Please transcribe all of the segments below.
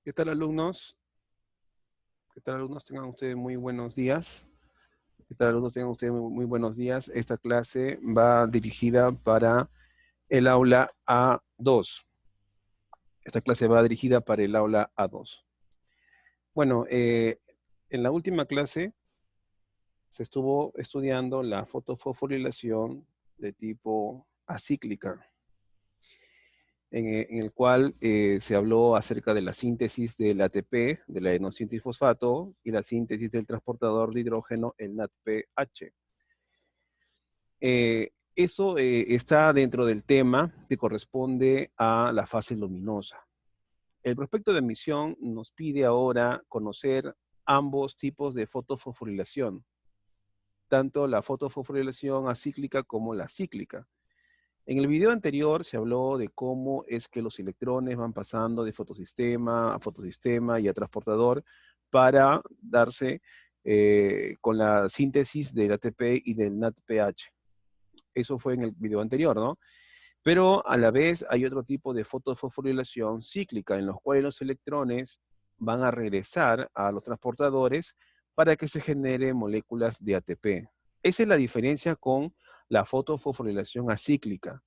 ¿Qué tal, alumnos? ¿Qué tal, alumnos? Tengan ustedes muy buenos días. ¿Qué tal, alumnos? Tengan ustedes muy buenos días. Esta clase va dirigida para el aula A2. Esta clase va dirigida para el aula A2. Bueno, en la última clase se estuvo estudiando la fotofosforilación de tipo acíclica, en el cual se habló acerca de la síntesis del ATP, de la adenosíntrifosfato, y la síntesis del transportador de hidrógeno, el NADPH. Eso está dentro del tema que corresponde a la fase luminosa. El prospecto de admisión nos pide ahora conocer ambos tipos de fotofosforilación, tanto la fotofosforilación acíclica como la cíclica. En el video anterior se habló de cómo es que los electrones van pasando de fotosistema a fotosistema y a transportador para darse con la síntesis del ATP y del NADPH. Eso fue en el video anterior, ¿no? Pero a la vez hay otro tipo de fotofosforilación cíclica en los cuales los electrones van a regresar a los transportadores para que se generen moléculas de ATP. Esa es la diferencia con la fotofosforilación acíclica,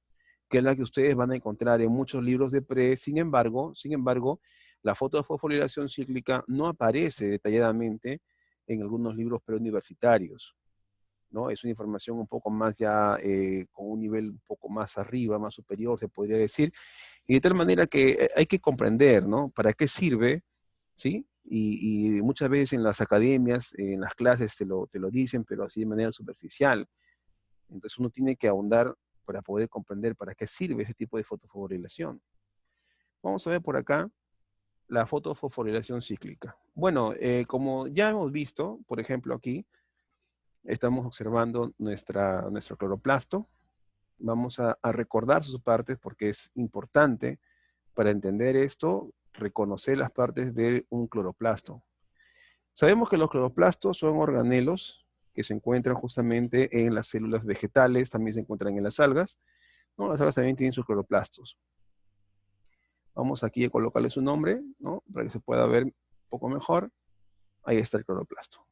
que es la que ustedes van a encontrar en muchos libros de pre. Sin embargo, la fotofosforilación cíclica no aparece detalladamente en algunos libros preuniversitarios, ¿no? Es una información un poco más ya, con un nivel un poco más arriba, más superior, se podría decir, y de tal manera que hay que comprender, ¿no? ¿Para qué sirve? ¿Sí? Y muchas veces en las academias, en las clases te lo dicen, pero así de manera superficial. Entonces uno tiene que ahondar para poder comprender para qué sirve ese tipo de fotofosforilación. Vamos a ver por acá la fotofosforilación cíclica. Bueno, como ya hemos visto, por ejemplo aquí, estamos observando nuestro cloroplasto. Vamos a recordar sus partes porque es importante para entender esto, reconocer las partes de un cloroplasto. Sabemos que los cloroplastos son organelos que se encuentran justamente en las células vegetales, también se encuentran en las algas, ¿no? Las algas también tienen sus cloroplastos. Vamos aquí a colocarle su nombre, ¿no? Para que se pueda ver un poco mejor. Ahí está el cloroplasto.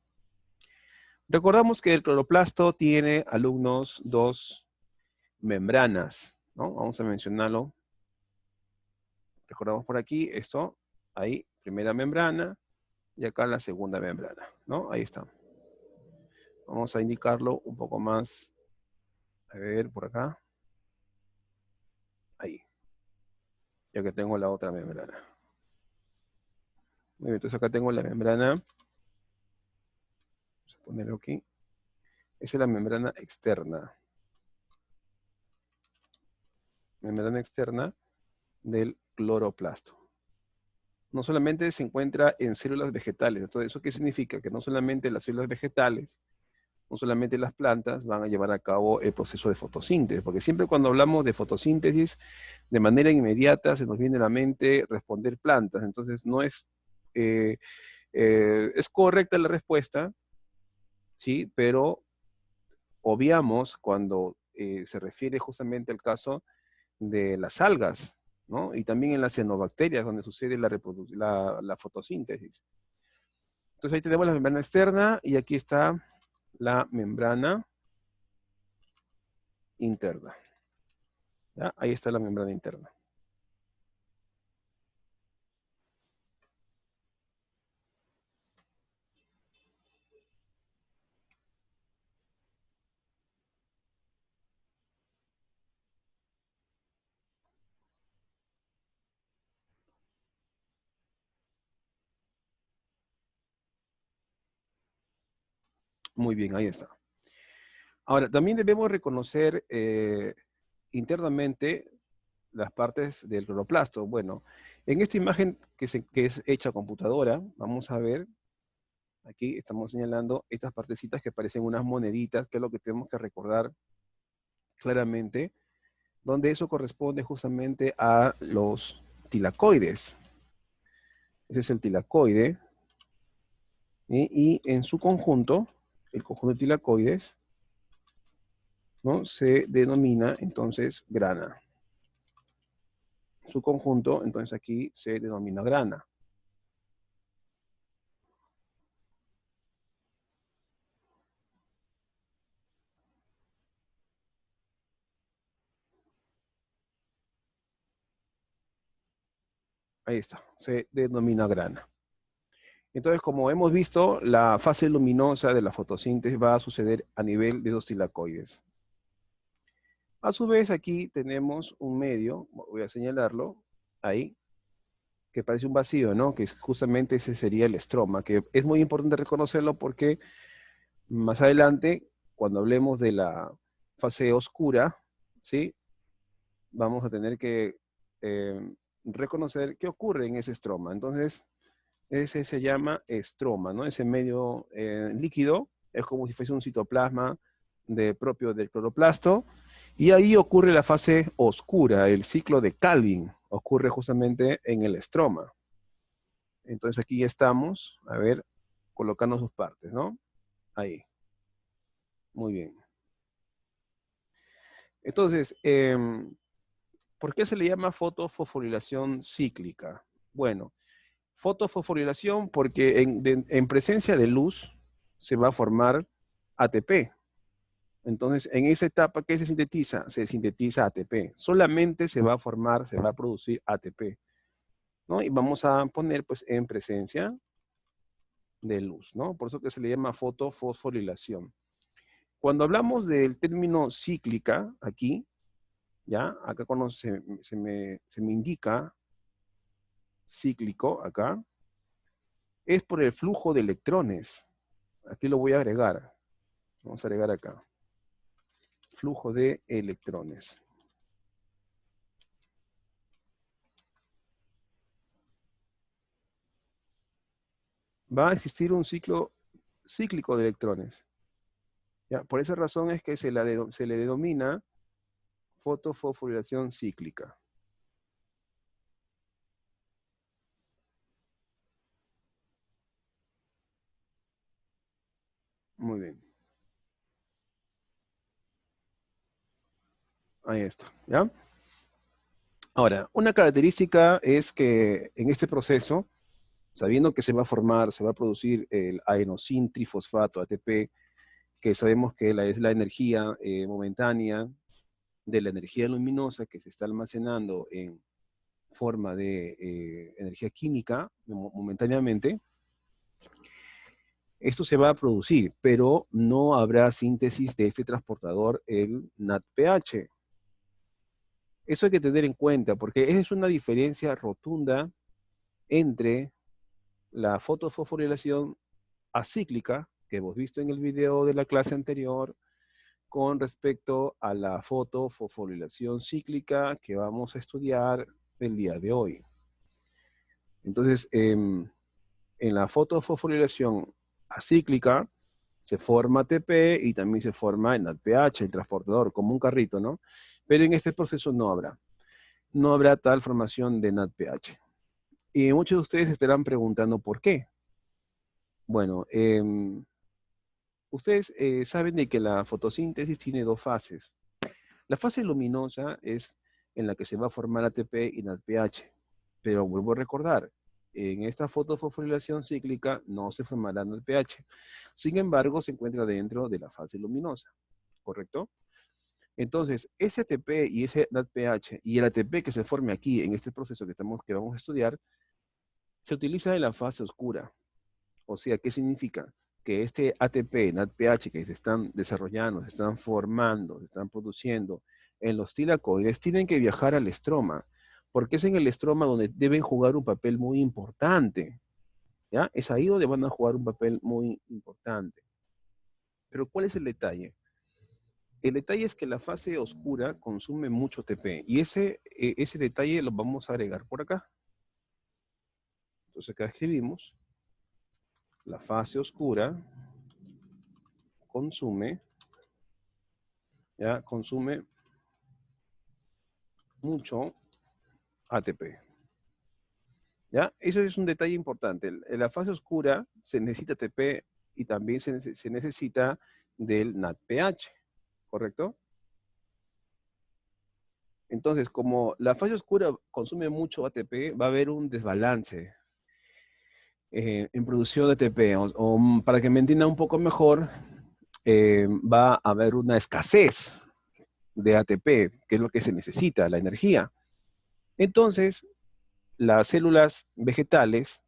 Recordamos que el cloroplasto tiene, alumnos, dos membranas, ¿no? Vamos a mencionarlo. Recordamos por aquí esto, ahí, primera membrana, y acá la segunda membrana, ¿no? Ahí está. Vamos a indicarlo un poco más, a ver, por acá. Ahí. Ya que tengo la otra membrana. Muy bien, entonces acá tengo la membrana. Vamos a ponerlo aquí. Esa es la membrana externa. Membrana externa del cloroplasto. No solamente se encuentra en células vegetales. Entonces, ¿eso qué significa? Que no solamente las células vegetales, no solamente las plantas van a llevar a cabo el proceso de fotosíntesis, porque siempre cuando hablamos de fotosíntesis, de manera inmediata se nos viene a la mente responder plantas. Entonces, no es, es correcta la respuesta, ¿sí? Pero obviamos cuando se refiere justamente al caso de las algas, ¿no? Y también en las cianobacterias, donde sucede la fotosíntesis. Entonces ahí tenemos la membrana externa y aquí está la membrana interna. ¿Ya? Ahí está la membrana interna. Muy bien, ahí está. Ahora, también debemos reconocer internamente las partes del cloroplasto. Bueno, en esta imagen que es hecha a computadora, vamos a ver, aquí estamos señalando estas partecitas que parecen unas moneditas, que es lo que tenemos que recordar claramente, donde eso corresponde justamente a los tilacoides. Ese es el tilacoide, y en su conjunto, el conjunto de tilacoides, ¿no? Se denomina entonces grana. Su conjunto, entonces aquí se denomina grana. Ahí está, se denomina grana. Entonces, como hemos visto, la fase luminosa de la fotosíntesis va a suceder a nivel de dos tilacoides. A su vez, aquí tenemos un medio, voy a señalarlo, ahí, que parece un vacío, ¿no? Que justamente ese sería el estroma, que es muy importante reconocerlo porque más adelante, cuando hablemos de la fase oscura, ¿sí? Vamos a tener que reconocer qué ocurre en ese estroma. Entonces, ese se llama estroma, ¿no? Ese medio líquido es como si fuese un citoplasma propio del cloroplasto, y ahí ocurre la fase oscura, el ciclo de Calvin, ocurre justamente en el estroma. Entonces aquí ya estamos, a ver, colocando sus partes, ¿no? Ahí. Muy bien. Entonces, ¿por qué se le llama fotofosforilación cíclica? Bueno, fotofosforilación porque en presencia de luz se va a formar ATP. Entonces, en esa etapa, ¿qué se sintetiza? Se sintetiza ATP. Solamente se va a formar, se va a producir ATP, ¿no? Y vamos a poner, pues, en presencia de luz, ¿no? Por eso que se le llama fotofosforilación. Cuando hablamos del término cíclica, aquí, ¿ya? Acá cuando se me indica cíclico, acá, es por el flujo de electrones. Aquí lo voy a agregar. Vamos a agregar acá. Flujo de electrones. Va a existir un ciclo cíclico de electrones. ¿Ya? Por esa razón es que se le denomina fotofosforilación cíclica. Muy bien. Ahí está, ¿ya? Ahora, una característica es que en este proceso, sabiendo que se va a formar, se va a producir el adenosín trifosfato, ATP, que sabemos que es la energía momentánea de la energía luminosa que se está almacenando en forma de energía química momentáneamente. Esto se va a producir, pero no habrá síntesis de este transportador, el NADPH. Eso hay que tener en cuenta, porque esa es una diferencia rotunda entre la fotofosforilación acíclica, que hemos visto en el video de la clase anterior, con respecto a la fotofosforilación cíclica que vamos a estudiar el día de hoy. Entonces, en la fotofosforilación acíclica se forma ATP y también se forma el NADPH, el transportador, como un carrito, ¿no? Pero en este proceso no habrá. No habrá tal formación de NADPH. Y muchos de ustedes estarán preguntando por qué. Bueno, ustedes saben de que la fotosíntesis tiene dos fases. La fase luminosa es en la que se va a formar ATP y NADPH. Pero vuelvo a recordar, en esta fotofosforilación cíclica no se formará NADPH. Sin embargo, se encuentra dentro de la fase luminosa, ¿correcto? Entonces, ese ATP y ese NADPH y el ATP que se forme aquí en este proceso que vamos a estudiar, se utiliza en la fase oscura. O sea, ¿qué significa? Que este ATP, NADPH que se están desarrollando, se están formando, se están produciendo en los tilacoides, tienen que viajar al estroma, porque es en el estroma donde deben jugar un papel muy importante. ¿Ya? Es ahí donde van a jugar un papel muy importante. Pero ¿cuál es el detalle? El detalle es que la fase oscura consume mucho ATP y ese detalle lo vamos a agregar por acá. Entonces acá escribimos, la fase oscura consume, ¿ya? Consume mucho ATP. ¿Ya? Eso es un detalle importante. En la fase oscura se necesita ATP y también se necesita del NADPH, ¿correcto? Entonces, como la fase oscura consume mucho ATP, va a haber un desbalance en producción de ATP. Para que me entienda un poco mejor, va a haber una escasez de ATP, que es lo que se necesita, la energía. Entonces, las células vegetales,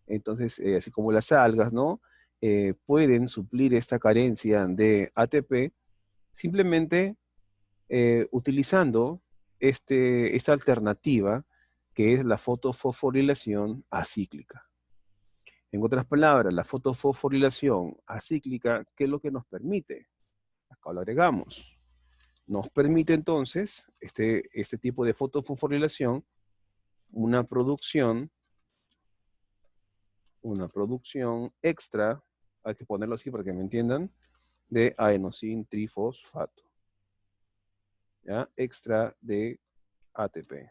entonces, así como las algas, ¿no? Pueden suplir esta carencia de ATP simplemente utilizando esta alternativa que es la fotofosforilación acíclica. En otras palabras, la fotofosforilación acíclica, ¿qué es lo que nos permite? Acá lo agregamos. Nos permite entonces, este tipo de fotofosforilación, una producción extra, hay que ponerlo así para que me entiendan, de adenosín trifosfato, ¿ya? Extra de ATP.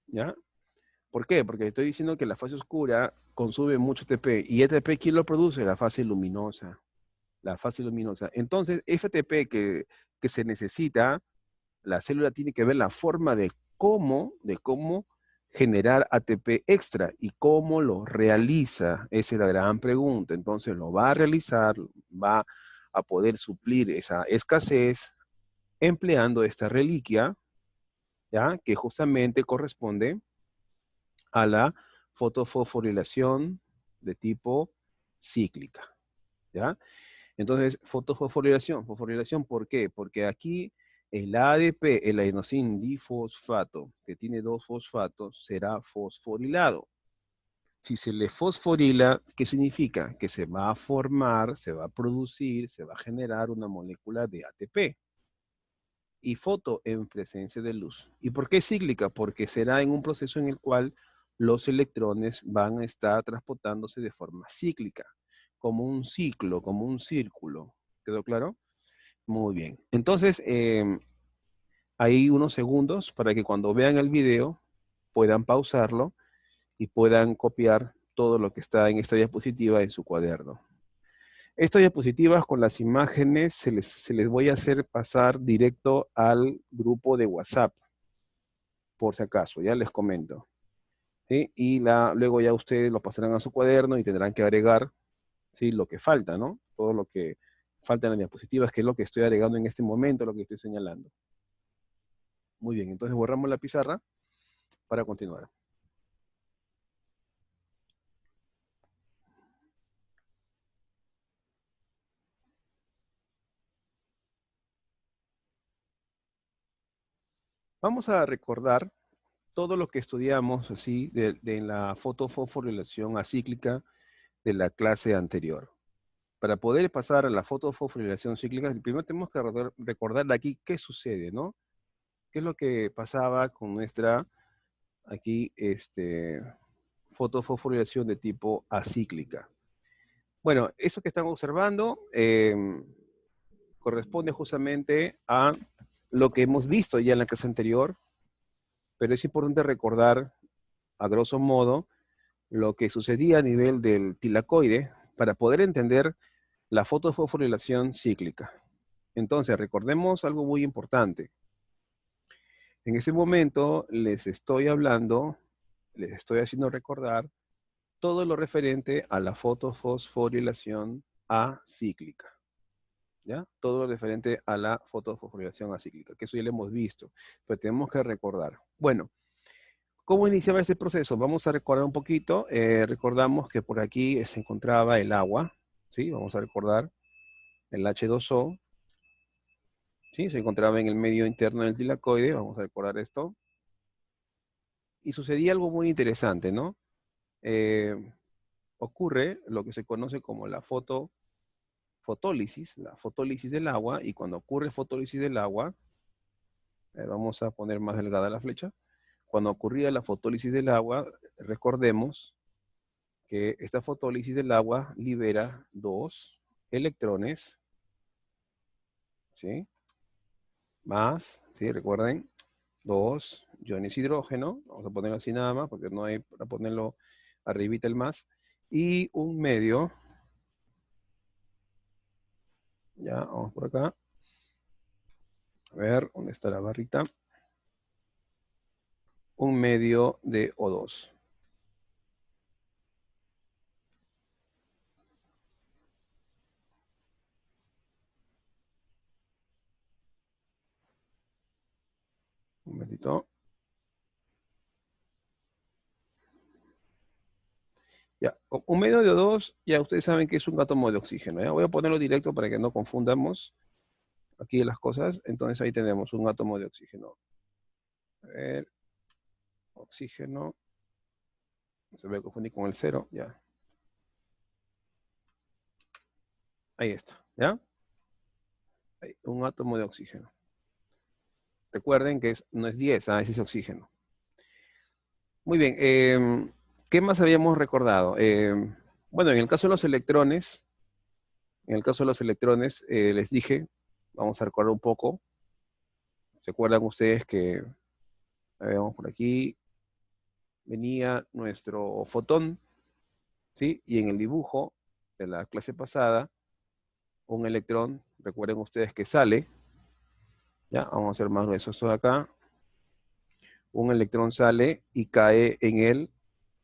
¿Ya? ¿Por qué? Porque estoy diciendo que la fase oscura consume mucho ATP. ¿Y ATP quién lo produce? La fase luminosa. La fase luminosa. Entonces, ese ATP que se necesita, la célula tiene que ver la forma de cómo generar ATP extra y cómo lo realiza. Esa es la gran pregunta. Entonces, lo va a realizar, va a poder suplir esa escasez empleando esta reliquia, ¿ya? Que justamente corresponde a la fotofosforilación de tipo cíclica, ¿ya? Entonces, fosforilación, ¿por qué? Porque aquí el ADP, el adenosín difosfato, que tiene dos fosfatos, será fosforilado. Si se le fosforila, ¿qué significa? Que se va a formar, se va a producir, se va a generar una molécula de ATP. Y foto en presencia de luz. ¿Y por qué cíclica? Porque será en un proceso en el cual los electrones van a estar transportándose de forma cíclica, como un ciclo, como un círculo. ¿Quedó claro? Muy bien. Entonces, hay unos segundos para que cuando vean el video puedan pausarlo y puedan copiar todo lo que está en esta diapositiva en su cuaderno. Estas diapositivas con las imágenes se les voy a hacer pasar directo al grupo de WhatsApp, por si acaso, ya les comento. ¿Sí? Y luego ya ustedes lo pasarán a su cuaderno y tendrán que agregar, ¿sí? Lo que falta, ¿no? Todo lo que falta en las diapositivas, que es lo que estoy agregando en este momento, lo que estoy señalando. Muy bien, entonces borramos la pizarra para continuar. Vamos a recordar todo lo que estudiamos así de la fotofosforilación acíclica de la clase anterior. Para poder pasar a la fotofosforilación cíclica, primero tenemos que recordar de aquí qué sucede, ¿no? ¿Qué es lo que pasaba con nuestra, aquí, fotofosforilación de tipo acíclica? Bueno, eso que están observando corresponde justamente a lo que hemos visto ya en la clase anterior, pero es importante recordar, a grosso modo, lo que sucedía a nivel del tilacoide para poder entender la fotofosforilación cíclica. Entonces, recordemos algo muy importante. En ese momento les estoy hablando, les estoy haciendo recordar todo lo referente a la fotofosforilación acíclica. ¿Ya? Todo lo referente a la fotofosforilación acíclica, que eso ya lo hemos visto, pero tenemos que recordar. Bueno, ¿cómo iniciaba este proceso? Vamos a recordar un poquito. Recordamos que por aquí se encontraba el agua, ¿sí? Vamos a recordar el H2O, ¿sí? Se encontraba en el medio interno del tilacoide, vamos a recordar esto. Y sucedía algo muy interesante, ¿no? Ocurre lo que se conoce como la fotólisis del agua, y cuando ocurre fotólisis del agua, vamos a poner más delgada la flecha, cuando ocurría la fotólisis del agua, recordemos que esta fotólisis del agua libera dos electrones, ¿sí? Más, ¿sí? Recuerden, dos iones hidrógeno, vamos a ponerlo así nada más, porque no hay para ponerlo arribita el más, y un medio, ya, vamos por acá, a ver, ¿dónde está la barrita? Un medio de O2. momentito. Ya, un medio de O2, ya ustedes saben que es un átomo de oxígeno. ¿Ya? Voy a ponerlo directo para que no confundamos aquí las cosas. Entonces ahí tenemos un átomo de oxígeno. A ver, oxígeno. No se me confundir con el cero, ya. Ahí está, ¿ya? Ahí, un átomo de oxígeno. Recuerden que no es 10, ese es oxígeno. Muy bien, ¿qué más habíamos recordado? Bueno, en el caso de los electrones, les dije, vamos a recordar un poco. ¿Se acuerdan ustedes que, veamos por aquí, venía nuestro fotón, ¿sí? Y en el dibujo de la clase pasada, un electrón, recuerden ustedes que sale, ¿ya? Vamos a hacer más grueso esto de acá. Un electrón sale y cae en el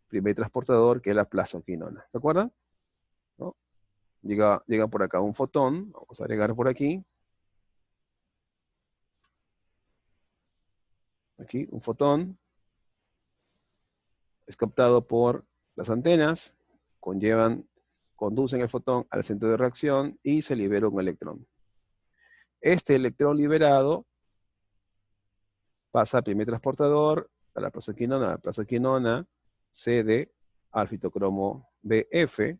primer transportador, que es la plastoquinona. ¿Se acuerdan? ¿No? Llega por acá un fotón, vamos a agregar por aquí. Aquí, un fotón, es captado por las antenas, conducen el fotón al centro de reacción y se libera un electrón. Este electrón liberado pasa al primer transportador, a la plastoquinona cede al fitocromo BF,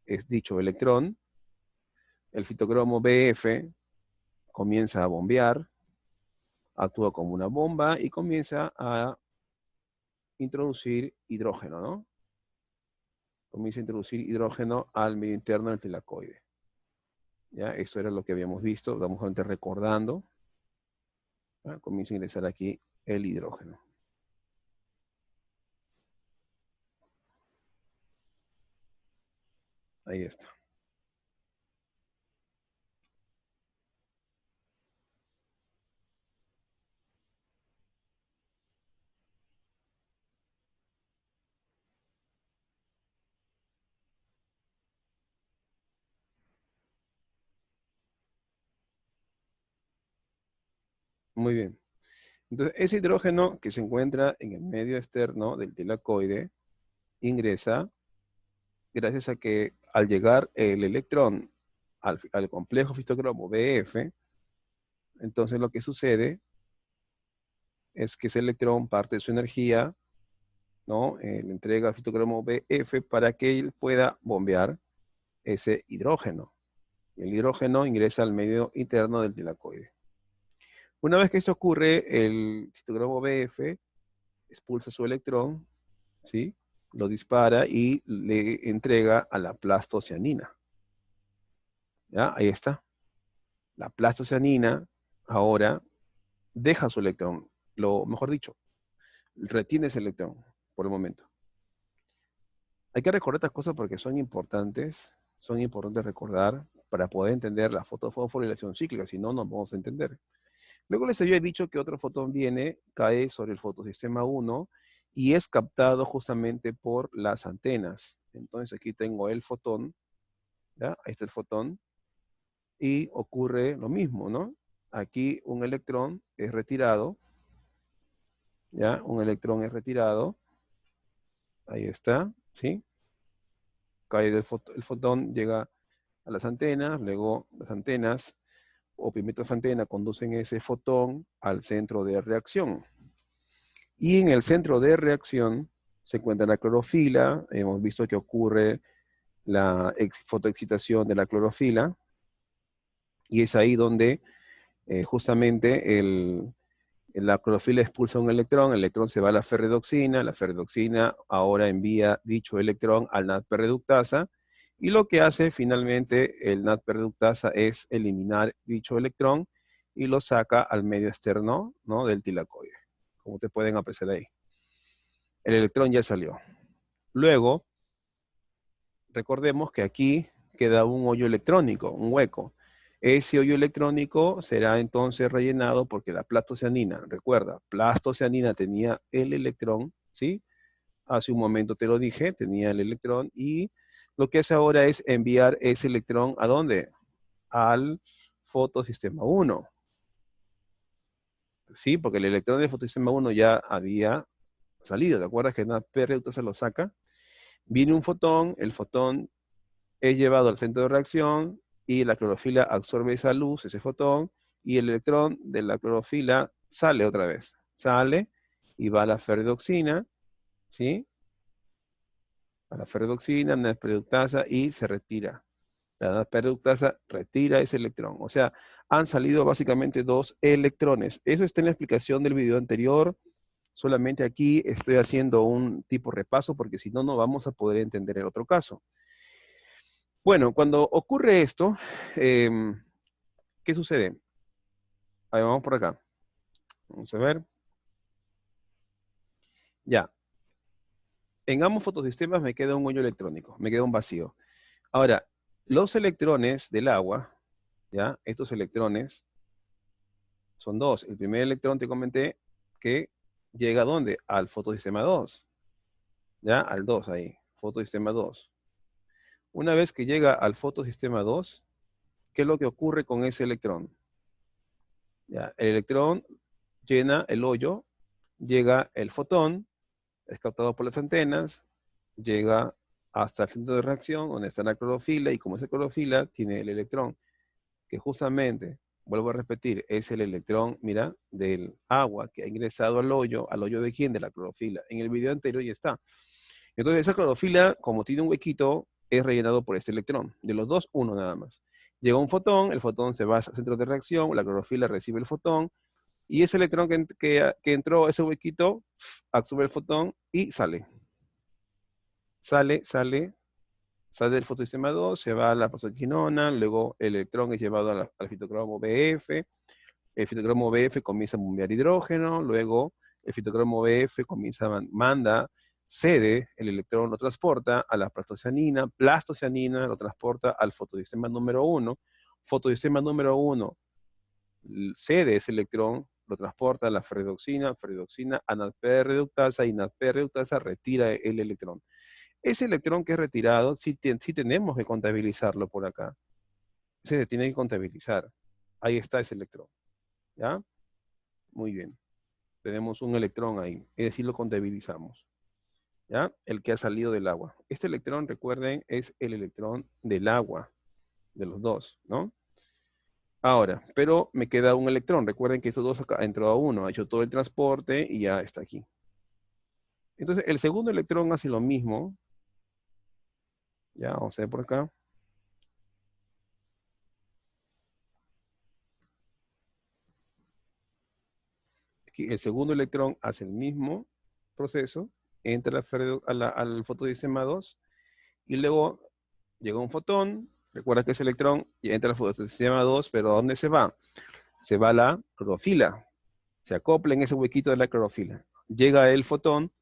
es dicho electrón. El fitocromo BF comienza a bombear, actúa como una bomba y comienza a introducir hidrógeno, ¿no? Comienza a introducir hidrógeno al medio interno del tilacoide. ¿Ya? Eso era lo que habíamos visto, vamos a estar recordando. ¿Ya? Comienza a ingresar aquí el hidrógeno. Ahí está. Muy bien. Entonces, ese hidrógeno que se encuentra en el medio externo del tilacoide ingresa gracias a que al llegar el electrón al complejo fitocromo BF, entonces lo que sucede es que ese electrón parte de su energía, ¿no? Le entrega al fitocromo BF para que él pueda bombear ese hidrógeno. El hidrógeno ingresa al medio interno del tilacoide. Una vez que esto ocurre, el citocromo BF expulsa su electrón, ¿sí? Lo dispara y le entrega a la plastocianina. ¿Ya? Ahí está. La plastocianina ahora deja su electrón, mejor dicho, retiene ese electrón por el momento. Hay que recordar estas cosas porque son importantes recordar para poder entender la fotofosforilación cíclica, si no, no vamos a entender. Luego les había dicho que otro fotón viene, cae sobre el fotosistema 1 y es captado justamente por las antenas. Entonces aquí tengo el fotón, ¿ya? Ahí está el fotón, y ocurre lo mismo, ¿no? Aquí un electrón es retirado, ¿ya? Un electrón es retirado, ahí está, ¿sí? Cae el fotón, llega a las antenas, luego las antenas o pimientos de antena conducen ese fotón al centro de reacción. Y en el centro de reacción se encuentra la clorofila, hemos visto que ocurre la fotoexcitación de la clorofila, y es ahí donde justamente la clorofila expulsa un electrón, el electrón se va a la ferredoxina ahora envía dicho electrón al NADP-reductasa, y lo que hace finalmente el NADP-reductasa es eliminar dicho electrón y lo saca al medio externo, ¿no? Del tilacoide, como ustedes pueden apreciar ahí. El electrón ya salió. Luego, recordemos que aquí queda un hoyo electrónico, un hueco. Ese hoyo electrónico será entonces rellenado porque la plastocianina, recuerda, plastocianina tenía el electrón, ¿sí? Hace un momento te lo dije, tenía el electrón, y lo que hace ahora es enviar ese electrón ¿a dónde? Al fotosistema 1. Sí, porque el electrón del fotosistema 1 ya había salido. ¿Te acuerdas que NADP reductasa lo saca? Viene un fotón, el fotón es llevado al centro de reacción y la clorofila absorbe esa luz, ese fotón, y el electrón de la clorofila sale otra vez. Sale y va a la ferredoxina, ¿sí? A la ferredoxina, NADP-reductasa y se retira. La NADP-reductasa retira ese electrón. O sea, han salido básicamente dos electrones. Eso está en la explicación del video anterior. Solamente aquí estoy haciendo un tipo repaso porque si no, no vamos a poder entender el otro caso. Bueno, cuando ocurre esto, ¿qué sucede? Ahí vamos por acá. Vamos a ver. Ya. En ambos fotosistemas me queda un hoyo electrónico, me queda un vacío. Ahora, los electrones del agua, ¿ya? Estos electrones son dos. El primer electrón te comenté que llega ¿a dónde? Al fotosistema 2. ¿Ya? Al 2 ahí, fotosistema 2. Una vez que llega al fotosistema 2, ¿qué es lo que ocurre con ese electrón? ¿Ya? El electrón llena el hoyo, llega el fotón, es captado por las antenas, llega hasta el centro de reacción, donde está la clorofila, y como esa clorofila tiene el electrón, que justamente, vuelvo a repetir, es el electrón, mira, del agua que ha ingresado ¿al hoyo de quién? De la clorofila. En el video anterior ya está. Entonces esa clorofila, como tiene un huequito, es rellenado por este electrón. De los dos, uno nada más. Llega un fotón, el fotón se va al centro de reacción, la clorofila recibe el fotón, y ese electrón que entró a ese huequito, absorbe el fotón y sale. Sale del fotosistema 2, se va a la protoquinona, luego el electrón es llevado al fitocromo BF, el fitocromo BF comienza a bombear hidrógeno, luego el fitocromo BF cede el electrón, lo transporta a la plastocianina lo transporta al fotosistema número 1, fotosistema número 1 cede ese electrón, lo transporta a la ferredoxina a NADP-reductasa y NADP-reductasa retira el electrón. Ese electrón que es retirado, sí tenemos que contabilizarlo por acá. Se tiene que contabilizar. Ahí está ese electrón. ¿Ya? Muy bien. Tenemos un electrón ahí. Es decir, lo contabilizamos. ¿Ya? El que ha salido del agua. Este electrón, recuerden, es el electrón del agua, de los dos, ¿no? Ahora, pero me queda un electrón. Recuerden que estos dos acá entró a uno, ha hecho todo el transporte y ya está aquí. Entonces, el segundo electrón hace lo mismo. Ya, vamos a ver por acá. Aquí el segundo electrón hace el mismo proceso, entra al fotosistema 2 y luego llega un fotón. Recuerda que ese electrón y entra al fotosistema 2, pero ¿a dónde se va? Se va a la clorofila. Se acopla en ese huequito de la clorofila. Llega el fotón,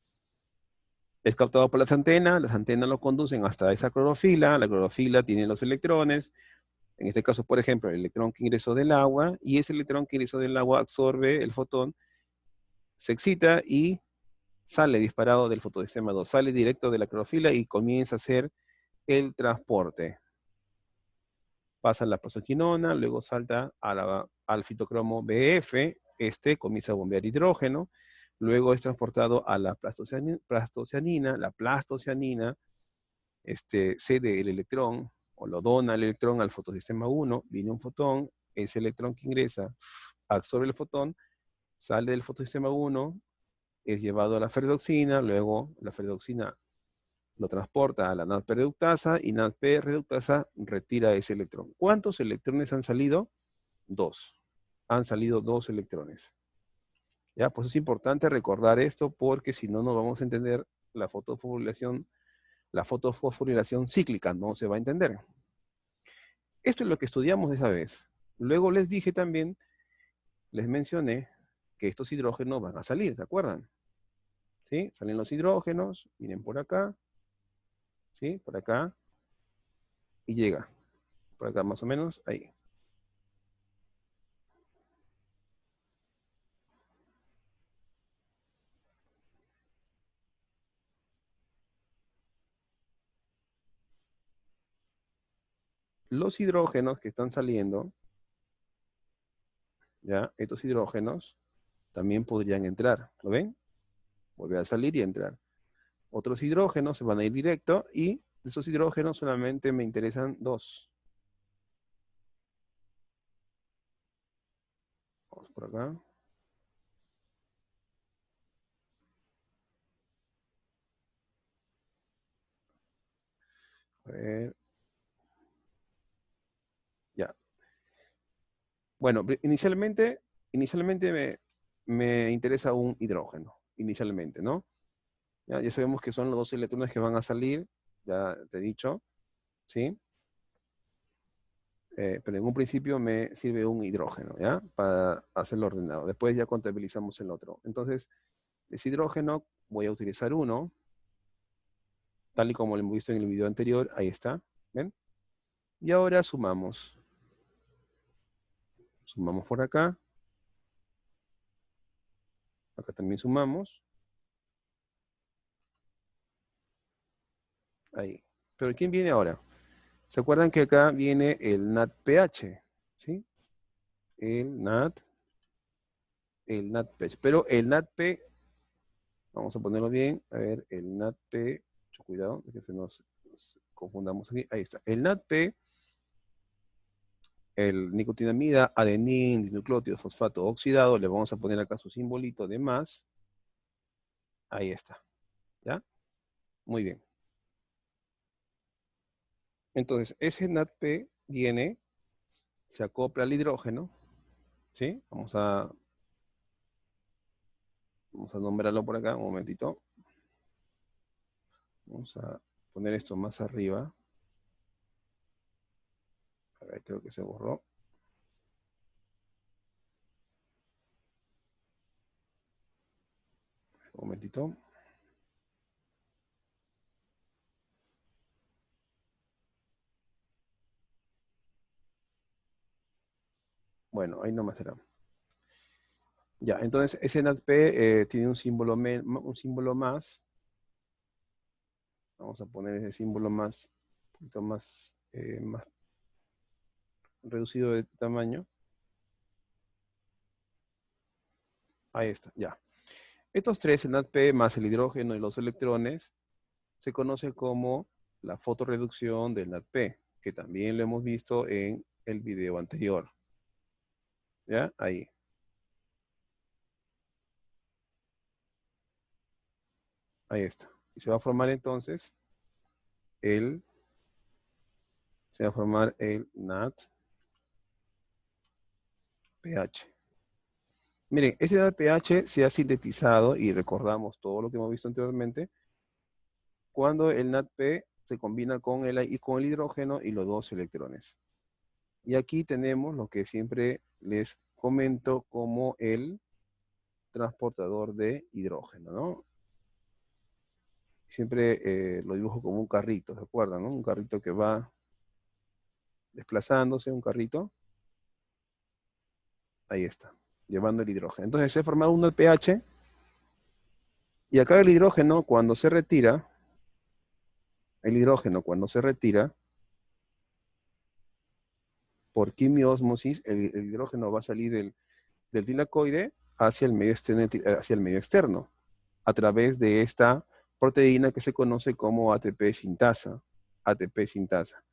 es captado por las antenas lo conducen hasta esa clorofila, la clorofila tiene los electrones, en este caso, por ejemplo, el electrón que ingresó del agua, y ese electrón que ingresó del agua absorbe el fotón, se excita y sale disparado del fotosistema 2, sale directo de la clorofila y comienza a hacer el transporte. Pasa a la prosoquinona, luego salta al fitocromo BF, comienza a bombear hidrógeno, luego es transportado a la plastocianina, la plastocianina cede el electrón o lo dona el electrón al fotosistema 1, viene un fotón, ese electrón que ingresa absorbe el fotón, sale del fotosistema 1, es llevado a la ferredoxina, luego la ferredoxina lo transporta a la NADP-reductasa y NADP-reductasa retira ese electrón. ¿Cuántos electrones han salido? Dos. Han salido dos electrones. ¿Ya? Pues es importante recordar esto porque si no, no vamos a entender la fotofosforilación cíclica, no se va a entender. Esto es lo que estudiamos esa vez. Luego les dije también, les mencioné que estos hidrógenos van a salir, ¿se acuerdan? ¿Sí? Salen los hidrógenos, vienen por acá, ¿sí? Por acá, y llega. Por acá más o menos, ahí. Los hidrógenos que están saliendo, ¿ya? Estos hidrógenos, también podrían entrar. ¿Lo ven? Volver a salir y entrar. Otros hidrógenos se van a ir directo y de esos hidrógenos solamente me interesan dos. Vamos por acá. A ver. Ya. Bueno, inicialmente me interesa un hidrógeno. Inicialmente, ¿no? Ya sabemos que son los dos electrones que van a salir. Ya te he dicho. ¿Sí? Pero en un principio me sirve un hidrógeno, ¿ya? Para hacerlo ordenado. Después ya contabilizamos el otro. Entonces, ese hidrógeno voy a utilizar uno, tal y como lo hemos visto en el video anterior. Ahí está, ¿ven? Y ahora sumamos. Sumamos por acá. Acá también sumamos. Ahí. Pero ¿quién viene ahora? ¿Se acuerdan que acá viene el NADPH? ¿Sí? El NADPH. Pero el NADP, vamos a ponerlo bien. A ver, el NADP, mucho cuidado, que se nos confundamos aquí. Ahí está. El NADP, el nicotinamida, adenín, dinucleótido, fosfato oxidado, le vamos a poner acá su simbolito de más. Ahí está. ¿Ya? Muy bien. Entonces, ese NADP viene, se acopla al hidrógeno, ¿sí? Vamos a nombrarlo por acá, un momentito. Vamos a poner esto más arriba. A ver, creo que se borró. Un momentito. Bueno, ahí nomás será. Ya, entonces ese NADP tiene un símbolo más. Vamos a poner ese símbolo más, un poquito más reducido de tamaño. Ahí está, ya. Estos tres, el NADP más el hidrógeno y los electrones, se conoce como la fotorreducción del NADP, que también lo hemos visto en el video anterior. ¿Ya? Ahí. Ahí está. Y se va a formar entonces el, se va a formar el NADPH. Miren, ese NADPH se ha sintetizado y recordamos todo lo que hemos visto anteriormente cuando el NADP se combina con el hidrógeno y los dos electrones. Y aquí tenemos lo que siempre les comento como el transportador de hidrógeno, ¿no? Siempre lo dibujo como un carrito, ¿se acuerdan, no? Un carrito que va desplazándose, un carrito. Ahí está, llevando el hidrógeno. Entonces se ha formado un pH y acá el hidrógeno cuando se retira, por quimiosmosis, el hidrógeno va a salir del tilacoide hacia el medio externo, a través de esta proteína que se conoce como ATP sintasa. ATP sintasa.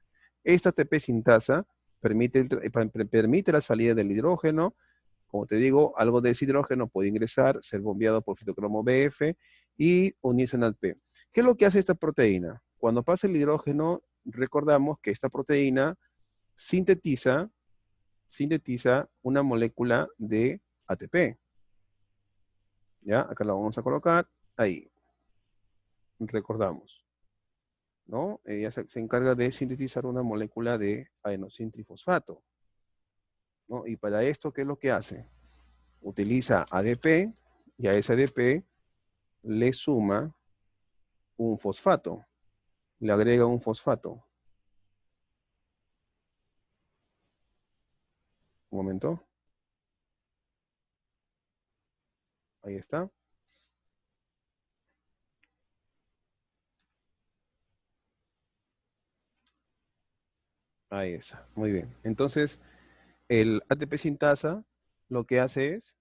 Esta ATP sintasa permite la salida del hidrógeno. Como te digo, algo de ese hidrógeno puede ingresar, ser bombeado por citocromo BF y unirse en ATP. ¿Qué es lo que hace esta proteína? Cuando pasa el hidrógeno, recordamos que esta proteína sintetiza una molécula de ATP. ¿Ya? Acá la vamos a colocar ahí. Recordamos, ¿no? Ella se encarga de sintetizar una molécula de adenosin trifosfato, ¿no? Y para esto, ¿qué es lo que hace? Utiliza ADP y a ese ADP le suma un fosfato, le agrega un fosfato. Un momento. Ahí está. Ahí está. Muy bien. Entonces, el ATP sintasa lo que hace es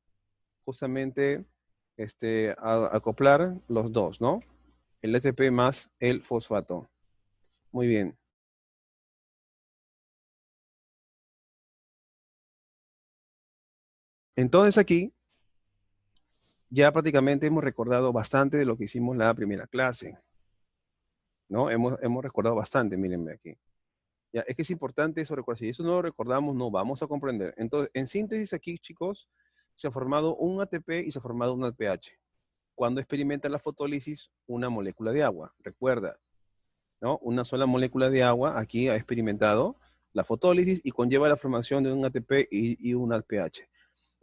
justamente acoplar los dos, ¿no? El ATP más el fosfato. Muy bien. Entonces aquí ya prácticamente hemos recordado bastante de lo que hicimos la primera clase, ¿no? Hemos recordado bastante, mírenme aquí. Ya, es que es importante eso recordar. Si eso no lo recordamos, no vamos a comprender. Entonces, en síntesis aquí, chicos, se ha formado un ATP y se ha formado un ATPH. Cuando experimenta la fotólisis, una molécula de agua. Recuerda, ¿no? Una sola molécula de agua aquí ha experimentado la fotólisis y conlleva la formación de un ATP y un ATPH.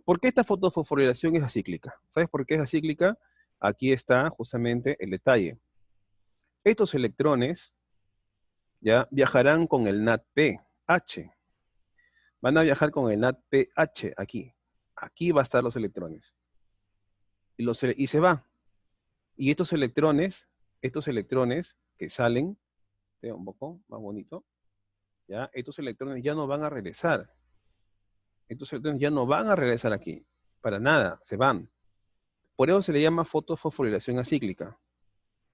¿Por qué esta fotofosforilación es acíclica? ¿Sabes por qué es acíclica? Aquí está justamente el detalle. Estos electrones ya viajarán con el NADPH. Van a viajar con el NADPH aquí. Aquí va a estar los electrones. Y se va. Y estos electrones que salen, un poco más bonito, ¿ya? Estos electrones ya no van a regresar. Estos electrones ya no van a regresar aquí. Para nada, se van. Por eso se le llama fotofosforilación acíclica.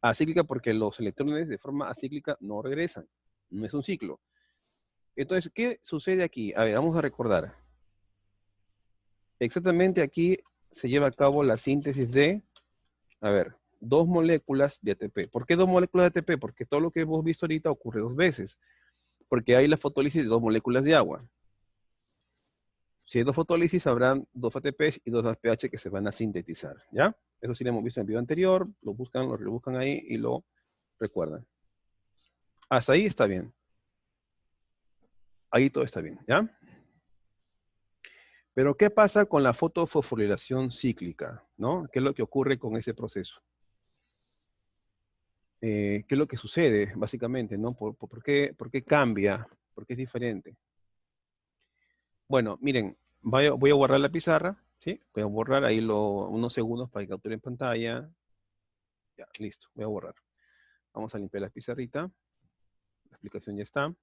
Acíclica porque los electrones de forma acíclica no regresan. No es un ciclo. Entonces, ¿qué sucede aquí? A ver, vamos a recordar. Exactamente aquí se lleva a cabo la síntesis de, a ver, dos moléculas de ATP. ¿Por qué dos moléculas de ATP? Porque todo lo que hemos visto ahorita ocurre dos veces. Porque hay la fotólisis de dos moléculas de agua. Si hay dos fotólisis, habrán dos ATPs y dos ATPH que se van a sintetizar, ¿ya? Eso sí lo hemos visto en el video anterior, lo rebuscan ahí y lo recuerdan. Hasta ahí está bien. Ahí todo está bien, ¿ya? Pero ¿qué pasa con la fotofosforilación cíclica, ¿no? ¿Qué es lo que ocurre con ese proceso? ¿Qué es lo que sucede, básicamente, ¿no? ¿Por qué cambia? ¿Por qué es diferente? Bueno, miren, voy a borrar la pizarra, ¿sí? Voy a borrar ahí unos segundos para que capture en pantalla. Ya, listo, voy a borrar. Vamos a limpiar la pizarrita. La explicación ya está.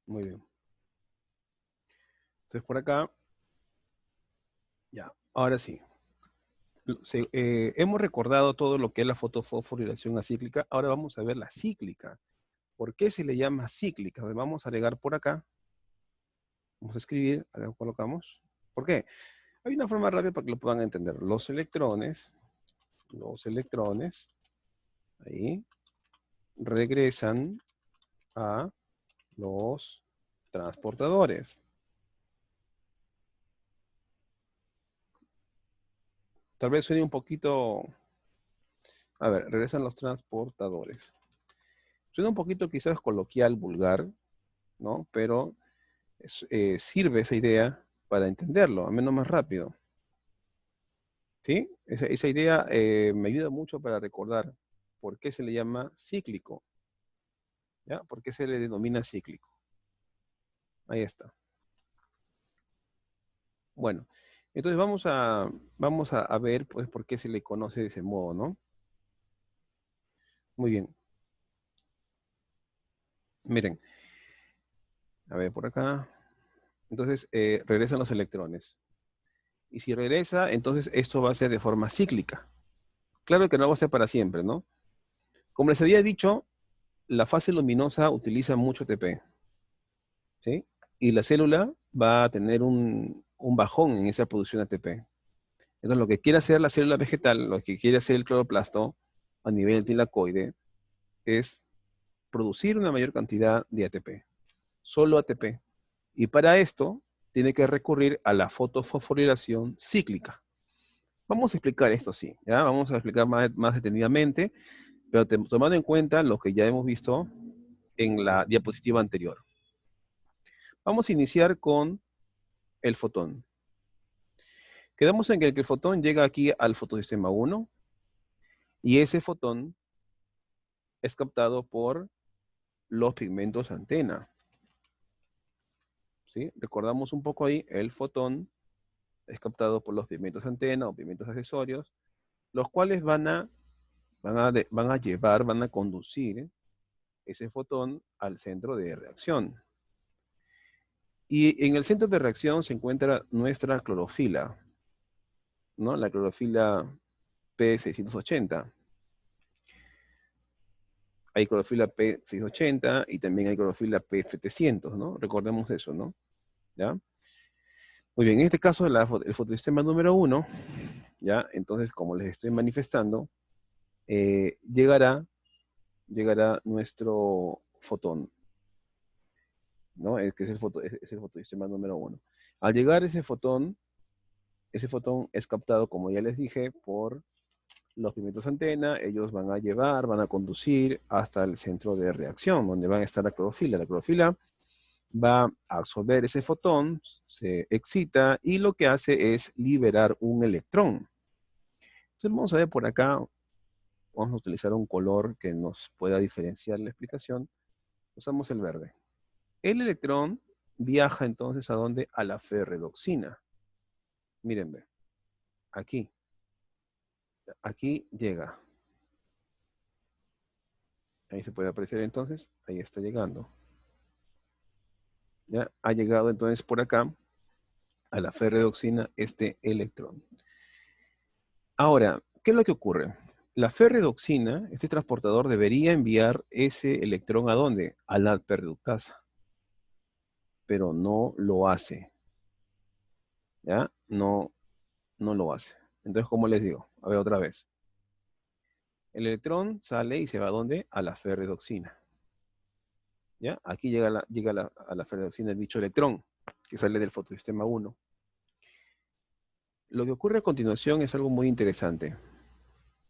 Muy bien. Entonces por acá, ya, ahora sí. Hemos recordado todo lo que es la fotofosforilación acíclica. Ahora vamos a ver la cíclica. ¿Por qué se le llama cíclica? A ver, vamos a agregar por acá. Vamos a escribir, acá colocamos. ¿Por qué? Hay una forma rápida para que lo puedan entender. Los electrones, ahí, regresan a los transportadores. Tal vez suene un poquito... A ver, regresan los transportadores. Suena un poquito quizás coloquial, vulgar, ¿no? Pero sirve esa idea para entenderlo, al menos más rápido. ¿Sí? Esa idea me ayuda mucho para recordar por qué se le llama cíclico. ¿Ya? ¿Por qué se le denomina cíclico? Ahí está. Bueno, entonces vamos a ver pues por qué se le conoce de ese modo, ¿no? Muy bien. Miren, a ver por acá. Entonces regresan los electrones. Y si regresa, entonces esto va a ser de forma cíclica. Claro que no va a ser para siempre, ¿no? Como les había dicho, la fase luminosa utiliza mucho ATP, ¿sí? Y la célula va a tener un bajón en esa producción de ATP. Entonces, lo que quiere hacer la célula vegetal, lo que quiere hacer el cloroplasto a nivel tilacoide, es producir una mayor cantidad de ATP, solo ATP. Y para esto, tiene que recurrir a la fotofosforilación cíclica. Vamos a explicar esto así, ¿ya? Vamos a explicar más detenidamente, pero tomando en cuenta lo que ya hemos visto en la diapositiva anterior. Vamos a iniciar con el fotón. Quedamos en que el fotón llega aquí al fotosistema 1, Y ese fotón es captado por los pigmentos antena. ¿Sí? Recordamos un poco ahí, el fotón es captado por los pigmentos antena o pigmentos accesorios, los cuales van a conducir ese fotón al centro de reacción. Y en el centro de reacción se encuentra nuestra clorofila, ¿no? La clorofila P680. Hay clorofila P680 y también hay clorofila P700, ¿no? Recordemos eso, ¿no? ¿Ya? Muy bien, en este caso el fotosistema número 1, ¿ya? Entonces, como les estoy manifestando, llegará nuestro fotón, ¿no? Que es el fotosistema número 1. Al llegar ese fotón es captado, como ya les dije, por los pigmentos antena. Ellos van a conducir hasta el centro de reacción, donde van a estar la clorofila. La clorofila va a absorber ese fotón, se excita y lo que hace es liberar un electrón. Entonces vamos a ver por acá, vamos a utilizar un color que nos pueda diferenciar la explicación. Usamos el verde. El electrón viaja entonces ¿a dónde? A la ferredoxina. Miren, ve, aquí. Aquí llega. Ahí se puede apreciar entonces, ahí está llegando. Ya ha llegado entonces por acá a la ferredoxina este electrón. Ahora, ¿qué es lo que ocurre? La ferredoxina, este transportador, debería enviar ese electrón ¿a dónde? A la perreductasa. Pero no lo hace. ¿Ya? No lo hace. Entonces, ¿cómo les digo? A ver otra vez. El electrón sale y se va ¿a dónde? A la ferredoxina. ¿Ya? Aquí llega a la ferredoxina el dicho electrón, que sale del fotosistema 1. Lo que ocurre a continuación es algo muy interesante.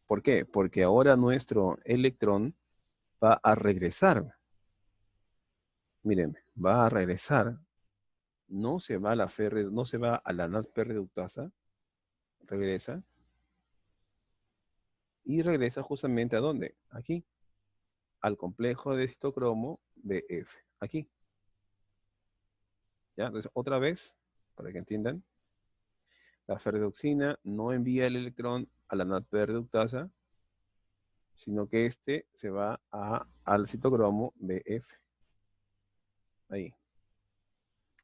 ¿Por qué? Porque ahora nuestro electrón va a regresar. Miren, va a regresar. No se va a no se va a la NADP-reductasa. Regresa. Y regresa justamente ¿a dónde? Aquí. Al complejo de citocromo BF. Aquí. ¿Ya? Entonces, otra vez, para que entiendan, la ferredoxina no envía el electrón a la NADP-reductasa, sino que este se va al citocromo BF. Ahí.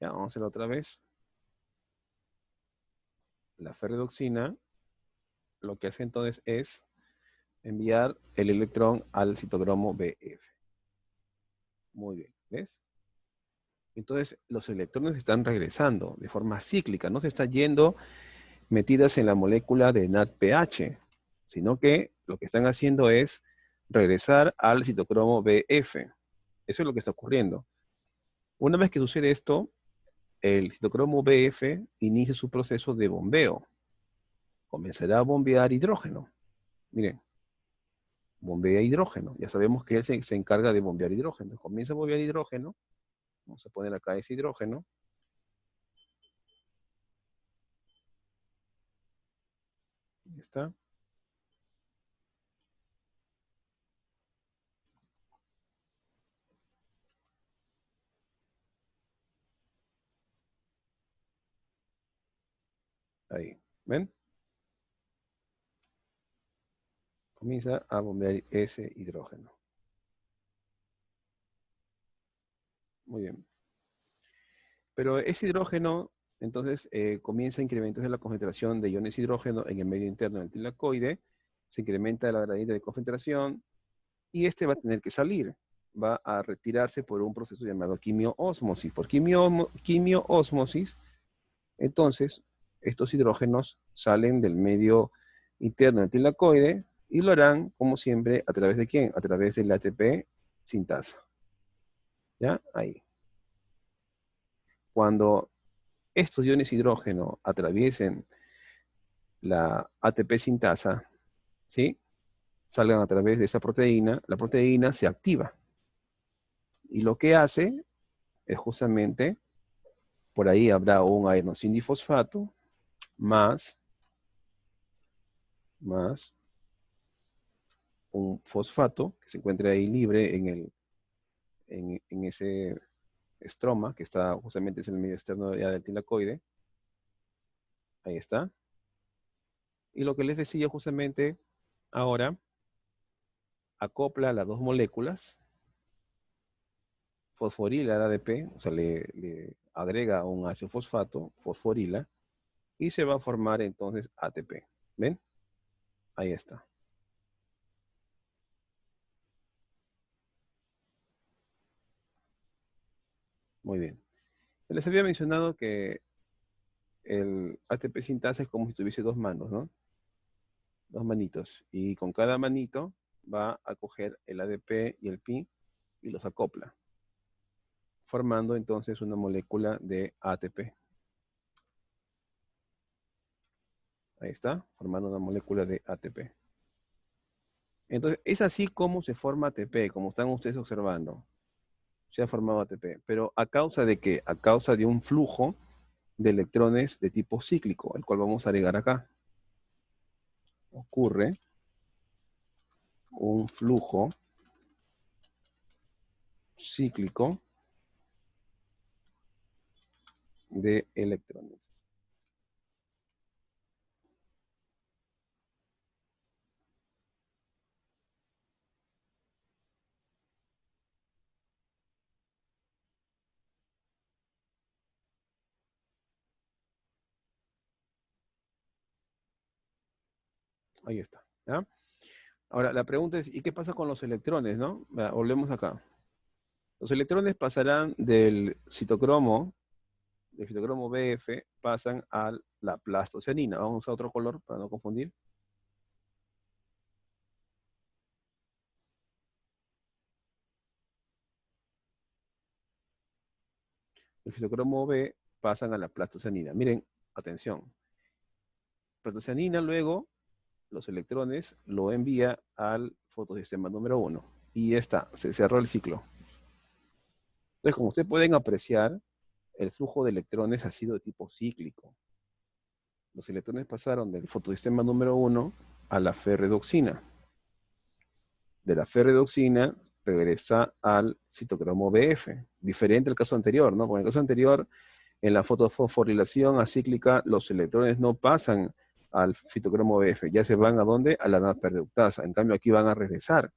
Ya, vamos a hacerlo otra vez. La ferredoxina lo que hace entonces es enviar el electrón al citocromo BF. Muy bien, ¿ves? Entonces los electrones están regresando de forma cíclica, no se están yendo metidas en la molécula de NADPH, sino que lo que están haciendo es regresar al citocromo BF. Eso es lo que está ocurriendo. Una vez que sucede esto, el citocromo BF inicia su proceso de bombeo. Comenzará a bombear hidrógeno. Miren, bombea hidrógeno. Ya sabemos que él se encarga de bombear hidrógeno. Comienza a bombear hidrógeno. Vamos a poner acá ese hidrógeno. Ahí está. Ahí. ¿Ven? Comienza a bombear ese hidrógeno. Muy bien. Pero ese hidrógeno, entonces, comienza a incrementarse la concentración de iones hidrógeno en el medio interno del tilacoide. Se incrementa la gradiente de concentración y este va a tener que salir. Va a retirarse por un proceso llamado quimioósmosis. Por quimioósmosis, entonces, estos hidrógenos salen del medio interno del tilacoide y lo harán, como siempre, ¿a través de quién? A través del ATP sintasa. ¿Ya? Ahí. Cuando estos iones hidrógeno atraviesen la ATP sintasa, ¿sí? Salgan a través de esa proteína, la proteína se activa. Y lo que hace es justamente, por ahí habrá un adenosindifosfato más un fosfato que se encuentra ahí libre en ese estroma, que está justamente es el medio externo ya del tilacoide. Ahí está. Y lo que les decía justamente ahora, acopla las dos moléculas, fosforila al ADP, o sea, le agrega un ácido fosfato, fosforila, y se va a formar entonces ATP. ¿Ven? Ahí está. Muy bien. Les había mencionado que el ATP sintasa es como si tuviese dos manos, ¿no? Dos manitos. Y con cada manito va a coger el ADP y el pi y los acopla, formando entonces una molécula de ATP. Ahí está, formando una molécula de ATP. Entonces, es así como se forma ATP, como están ustedes observando. Se ha formado ATP. ¿Pero a causa de qué? A causa de un flujo de electrones de tipo cíclico, el cual vamos a agregar acá. Ocurre un flujo cíclico de electrones. Ahí está. ¿Ya? Ahora, la pregunta es, ¿y qué pasa con los electrones, no? Volvemos acá. Los electrones pasarán del citocromo BF, pasan a la plastocianina. Vamos a usar otro color para no confundir. El citocromo B pasan a la plastocianina. Miren, atención. Plastocianina luego, los electrones lo envía al fotosistema número 1. Y ya está, se cerró el ciclo. Entonces, como ustedes pueden apreciar, el flujo de electrones ha sido de tipo cíclico. Los electrones pasaron del fotosistema número 1 a la ferredoxina. De la ferredoxina regresa al citocromo BF. Diferente al caso anterior, ¿no? Porque en el caso anterior, en la fotofosforilación acíclica, los electrones no pasan al citocromo BF, ya se van a dónde? A la natriuretasa. En cambio, aquí van a regresar.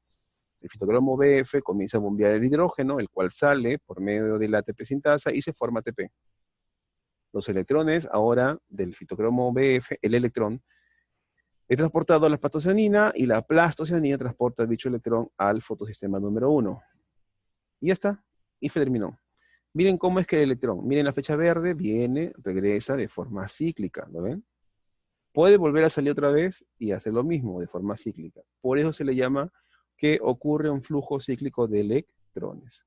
El citocromo BF comienza a bombear el hidrógeno, el cual sale por medio de la ATP sintasa y se forma ATP. Los electrones ahora del citocromo BF, el electrón, es transportado a la plastocianina y la plastocianina transporta dicho electrón al fotosistema número 1. Y ya está, y se terminó. Miren cómo es que el electrón, miren la flecha verde, viene, regresa de forma cíclica, ¿lo ven? Puede volver a salir otra vez y hacer lo mismo de forma cíclica. Por eso se le llama que ocurre un flujo cíclico de electrones.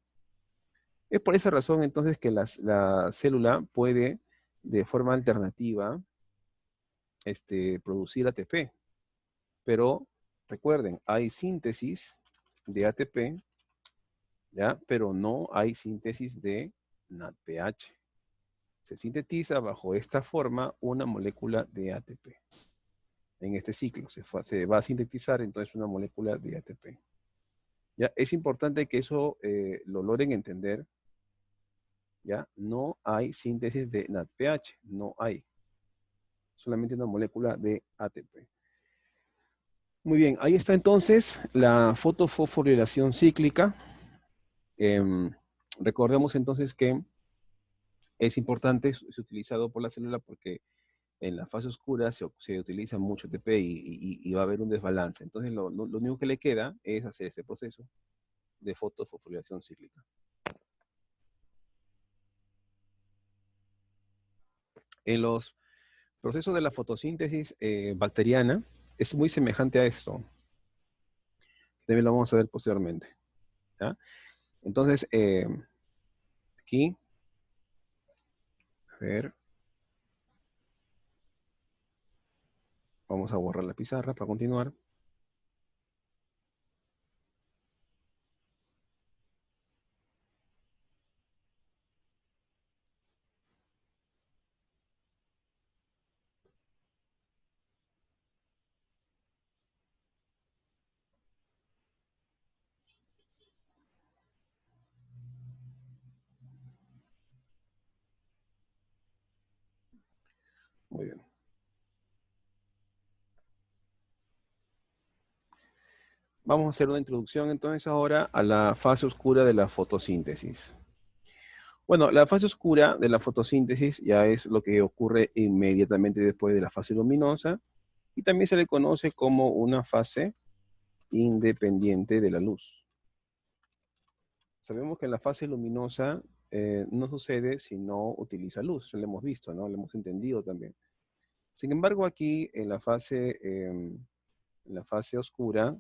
Es por esa razón entonces que la célula puede de forma alternativa producir ATP. Pero recuerden, hay síntesis de ATP, ¿ya? Pero no hay síntesis de NADPH. Se sintetiza bajo esta forma una molécula de ATP. En este ciclo se va a sintetizar entonces una molécula de ATP. ¿Ya? Es importante que eso lo logren entender. ¿Ya? No hay síntesis de NADPH, no hay. Solamente una molécula de ATP. Muy bien, ahí está entonces la fotofosforilación cíclica. Eh, Recordemos entonces que es importante, es utilizado por la célula porque en la fase oscura se utiliza mucho ATP y va a haber un desbalance. Entonces lo único que le queda es hacer este proceso de fotofosforilación cíclica. En los procesos de la fotosíntesis bacteriana es muy semejante a esto. También lo vamos a ver posteriormente. ¿Ya? Entonces, aquí, a ver, vamos a borrar la pizarra para continuar. Muy bien. Vamos a hacer una introducción entonces ahora a la fase oscura de la fotosíntesis. Bueno, la fase oscura de la fotosíntesis ya es lo que ocurre inmediatamente después de la fase luminosa y también se le conoce como una fase independiente de la luz. Sabemos que en la fase luminosa no sucede si no utiliza luz, eso lo hemos visto, ¿no? Lo hemos entendido también. Sin embargo, aquí en la fase oscura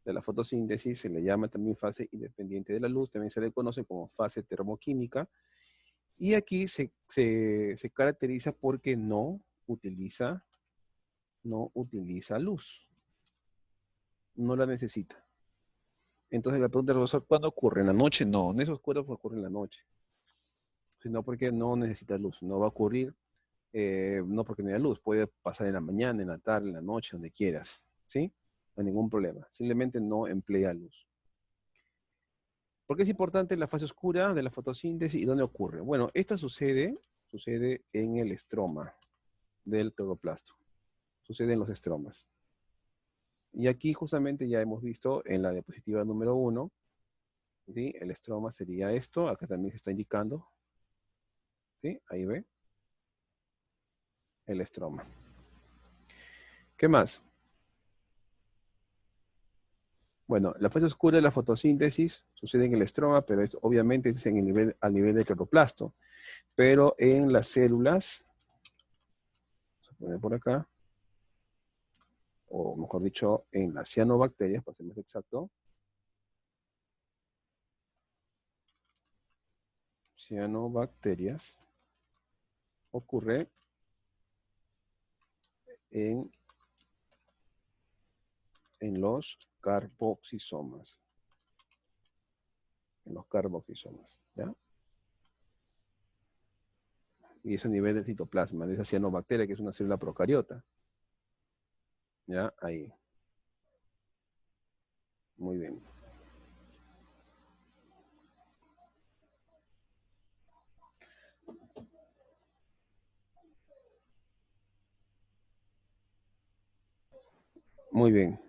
de la fotosíntesis se le llama también fase independiente de la luz, también se le conoce como fase termoquímica, y aquí se caracteriza porque no utiliza luz, no la necesita. Entonces la pregunta del profesor, ¿cuándo ocurre? ¿En la noche? No, en esos oscuro ocurre en la noche, sino porque no necesita luz, no va a ocurrir, no porque no haya luz, puede pasar en la mañana, en la tarde, en la noche, donde quieras, ¿sí? No hay ningún problema, simplemente no emplea luz. ¿Por qué es importante la fase oscura de la fotosíntesis y dónde ocurre? Bueno, esta sucede en el estroma del cloroplasto, sucede en los estromas. Y aquí justamente ya hemos visto en la diapositiva número 1, ¿sí? El estroma sería esto, acá también se está indicando, ¿sí? Ahí ve, el estroma. ¿Qué más? Bueno, la fase oscura de la fotosíntesis sucede en el estroma, pero esto obviamente es en el nivel, al nivel del cloroplasto. Pero en las células, vamos a poner por acá, o mejor dicho, en las cianobacterias, para ser más exacto, cianobacterias, ocurre en los carboxisomas. En los carboxisomas, ¿ya? Y es a nivel del citoplasma, de esa cianobacteria, que es una célula procariota. ¿Ya? Ahí. Muy bien. Muy bien.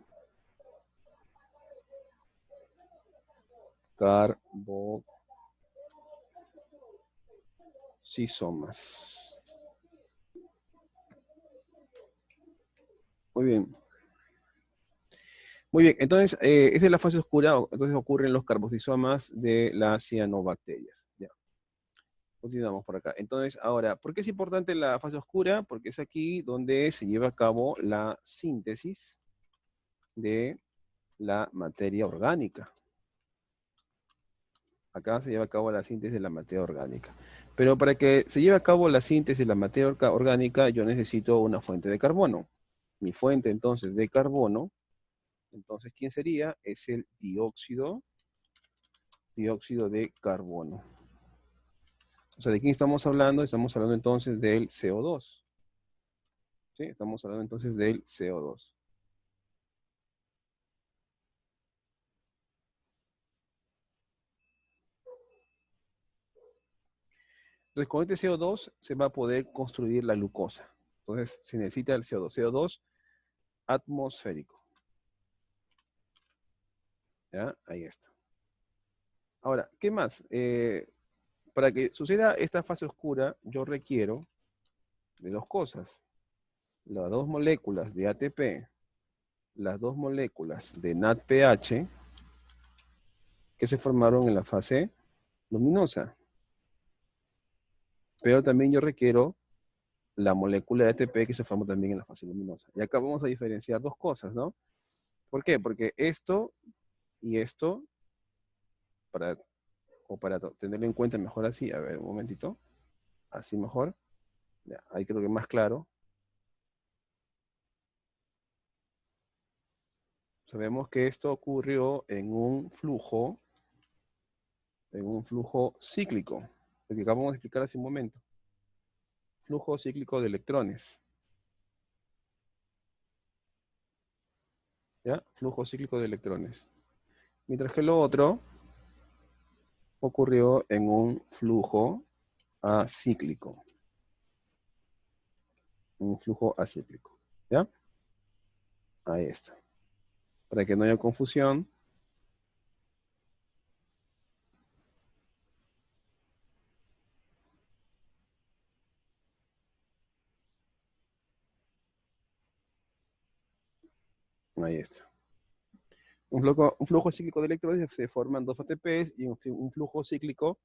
Carboxisomas. Muy bien. Muy bien, entonces, esa es la fase oscura, entonces ocurren los carboxisomas de las cianobacterias. Ya. Continuamos por acá. Entonces, ahora, ¿por qué es importante la fase oscura? Porque es aquí donde se lleva a cabo la síntesis de la materia orgánica. Acá se lleva a cabo la síntesis de la materia orgánica. Pero para que se lleve a cabo la síntesis de la materia orgánica, yo necesito una fuente de carbono. Mi fuente, entonces, de carbono, entonces, ¿quién sería? Es el dióxido de carbono. O sea, ¿de quién estamos hablando? Estamos hablando entonces del CO2. ¿Sí? Estamos hablando entonces del CO2. Entonces, con este CO2 se va a poder construir la glucosa. Entonces, se necesita el CO2. CO2 atmosférico. ¿Ya? Ahí está. Ahora, ¿qué más? Para que suceda esta fase oscura, yo requiero de dos cosas. Las dos moléculas de ATP, las dos moléculas de NADPH, que se formaron en la fase luminosa. Pero también yo requiero la molécula de ATP que se forma también en la fase luminosa. Y acá vamos a diferenciar dos cosas, ¿no? ¿Por qué? Porque esto y esto, para tenerlo en cuenta mejor así, a ver, un momentito, así mejor, ya, ahí creo que más claro. Sabemos que esto ocurrió en un flujo cíclico, lo que acabamos de explicar hace un momento. Flujo cíclico de electrones. ¿Ya? Flujo cíclico de electrones. Mientras que lo otro ocurrió en un flujo acíclico. un flujo acíclico. ¿Ya? Ahí está. Para que no haya confusión. Ahí está. Un flujo cíclico de electrones se forman dos ATPs y un flujo cíclico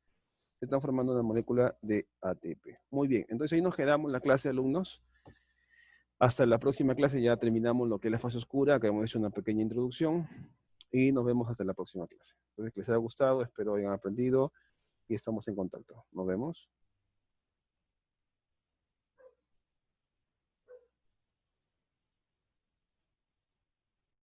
se están formando una molécula de ATP. Muy bien, entonces ahí nos quedamos la clase, alumnos. Hasta la próxima clase ya terminamos lo que es la fase oscura, que hemos hecho una pequeña introducción y nos vemos hasta la próxima clase. Entonces, que les haya gustado, espero hayan aprendido y estamos en contacto. Nos vemos.